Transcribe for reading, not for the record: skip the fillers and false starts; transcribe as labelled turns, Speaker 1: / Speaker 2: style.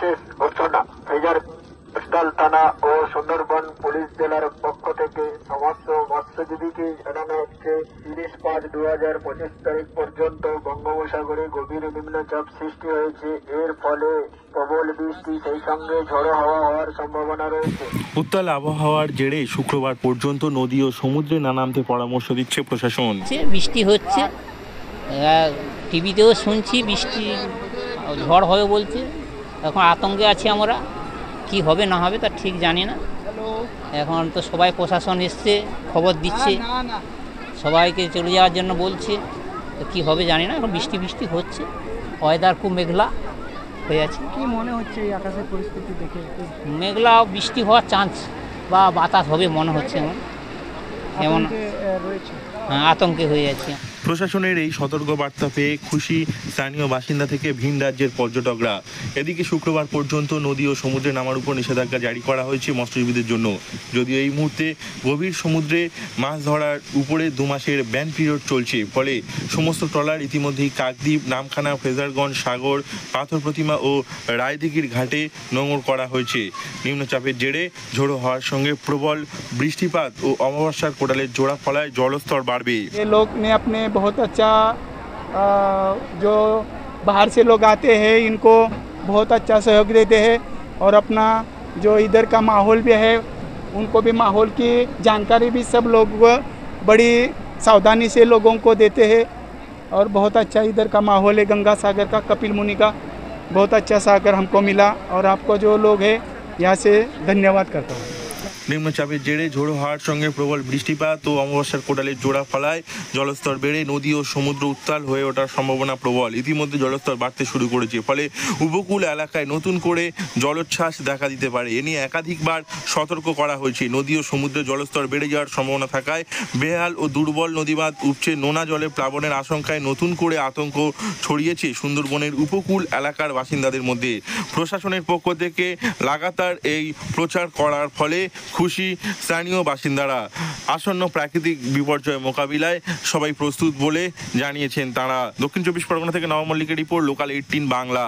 Speaker 1: বিশেষ ঘোষণা। ফেজারস্থল থানা ও সুন্দরবন পুলিশ জেলার পক্ষ থেকে সমস্ত মৎস্যজীবীকে জানানো হচ্ছে 30/5/2025 তারিখ পর্যন্ত বঙ্গোপসাগরে গভীর নিম্নচাপ সৃষ্টি হয়েছে। এর ফলে প্রবল বৃষ্টি সেই সঙ্গে ঝড়ো হাওয়া হওয়ার সম্ভাবনা রয়েছে।
Speaker 2: উত্তাল আবহাওয়ার জেরে শুক্রবার পর্যন্ত নদী ও সমুদ্রে না নামতে পরামর্শ দিচ্ছে প্রশাসন।
Speaker 3: বৃষ্টি হচ্ছে, টিভিতেও শুনছি বৃষ্টি ঝড় হবে বলছে। এখন আতঙ্কে আছি আমরা, কি হবে না হবে তা ঠিক জানি না। এখন তো সবাই প্রশাসন এসছে, খবর দিচ্ছে, সবাইকে চলে যাওয়ার জন্য বলছে। তো কী হবে জানি না। এখন বৃষ্টি হচ্ছে, ওয়েদার খুব মেঘলা হয়ে আছে।
Speaker 4: কি মনে হচ্ছে এই আকাশের পরিস্থিতি দেখে?
Speaker 3: মেঘলা বৃষ্টি হওয়ার চান্স বা বাতাস হবে মনে হচ্ছে এমন
Speaker 4: রয়েছে,
Speaker 3: আতঙ্কে হয়ে যাচ্ছে।
Speaker 2: প্রশাসনের এই সতর্কবার্তা পেয়ে খুশি স্থানীয় বাসিন্দা থেকে ভিন রাজ্যের পর্যটকরা। এদিকে শুক্রবার পর্যন্ত নদী ও সমুদ্রে নামার উপর নিষেধাজ্ঞা জারি করা হয়েছে মৎস্যজীবীদের জন্য। যদিও এই মুহূর্তে গভীর সমুদ্রে মাছ ধরার উপরে 2 মাসের ব্যান পিরিয়ড চলছে, ফলে সমস্ত ট্রলার ইতিমধ্যেই কাকদ্বীপ, নামখানা, ফ্রেজারগঞ্জ, সাগর, পাথর প্রতিমা ও রায়দিঘির ঘাটে নোঙর করা হয়েছে। নিম্নচাপের জেরে ঝোড়ো হওয়ার সঙ্গে প্রবল বৃষ্টিপাত ও অমাবস্যার কোটালের জোড়া ফলায় জলস্তর বাড়বে।
Speaker 4: ये लोग ने अपने बहुत अच्छा जो बाहर से लोग आते हैं इनको बहुत अच्छा सहयोग देते हैं, और अपना जो इधर का माहौल भी है उनको भी माहौल की जानकारी भी सब लोग बड़ी सावधानी से लोगों को देते हैं। और बहुत अच्छा इधर का माहौल है, गंगा सागर का, कपिल मुनि का बहुत अच्छा सागर हमको मिला, और आपको जो लोग हैं यहाँ से धन्यवाद करता हूँ।
Speaker 2: নিম্নচাপের জেরে ঝোড়ো হওয়ার সঙ্গে প্রবল বৃষ্টিপাত ও অমাবস্যার কোটালের জোড়া ফলায় জলস্তর বেড়ে নদী ও সমুদ্র উত্তাল হয়ে ওঠার সম্ভাবনা প্রবল। ইতিমধ্যে জলস্তর বাড়তে শুরু করেছে, ফলে উপকূল এলাকায় নতুন করে জলোচ্ছ্বাস দেখা দিতে পারে। এ নিয়ে একাধিকবার সতর্ক করা হয়েছে। নদী ও সমুদ্রের জলস্তর বেড়ে যাওয়ার সম্ভাবনা থাকায় বেহাল ও দুর্বল নদীবাঁধ উপচে নোনা জলে প্লাবনের আশঙ্কায় নতুন করে আতঙ্ক ছড়িয়েছে সুন্দরবনের উপকূল এলাকার বাসিন্দাদের মধ্যে। প্রশাসনের পক্ষ থেকে লাগাতার এই প্রচার করার ফলে খুশি স্থানীয় বাসিন্দারা। আসন্ন প্রাকৃতিক বিপর্যয় মোকাবিলায় সবাই প্রস্তুত বলে জানিয়েছেন তারা। দক্ষিণ 24 পরগনা থেকে নব মল্লিকের রিপোর্ট, লোকাল 18 বাংলা।